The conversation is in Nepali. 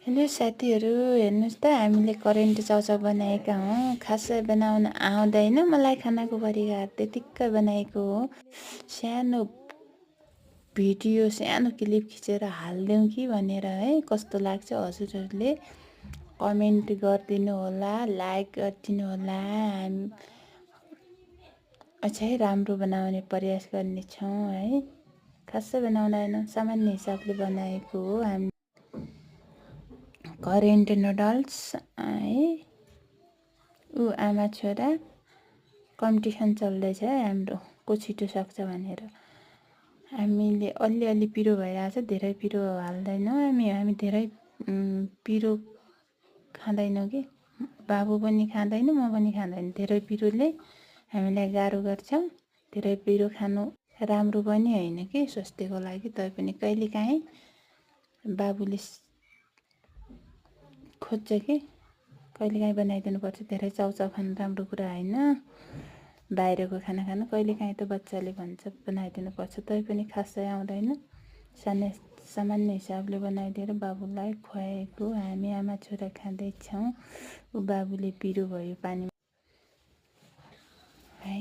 हेलो साथीहरू, हेर्नुहोस् त हामीले करेन्ट चाउचाउ बनाएका हौँ। खासै बनाउन आउँदैन मलाई, खानाको परिकार त्यतिक्कै बनाएको हो। सानो भिडियो, सानो क्लिप खिचेर हालिदिउँ कि भनेर है। कस्तो लाग्छ हजुरहरूले कमेन्ट गरिदिनु होला, लाइक गरिदिनु होला। हामी अझै राम्रो बनाउने प्रयास गर्नेछौँ है। खासै बनाउँदैन, सामान्य हिसाबले बनाएको हो हामी। करेन्ट नुडल्स है, आमा छोरा कम्पिटिसन चल्दैछ है हाम्रो, को छिटो सक्छ भनेर। हामीले अलिअलि पिरो भइरहेछ, धेरै पिरो हाल्दैनौँ हामी धेरै पिरो खाँदैनौँ कि। बाबु पनि खाँदैन, म पनि खाँदैन। धेरै पिरोले हामीलाई गाह्रो गर्छ। धेरै पिरो खानु राम्रो पनि होइन कि स्वास्थ्यको लागि। तैपनि कहिलेकाहीँ बाबुले खोज्छ कि कहिलेकाहीँ बनाइदिनुपर्छ। धेरै चाउचाउ खानु राम्रो कुरा होइन, बाहिरको खाना खानु। कहिलेकाहीँ त बच्चाले भन्छ बनाइदिनुपर्छ, तैपनि खासै आउँदैन। सामान्य हिसाबले बनाइदिएर बाबुलाई खुवाएको हामी आमा छोरा खाँदैछौँ। बाबुले पिरो भयो पानीमा है।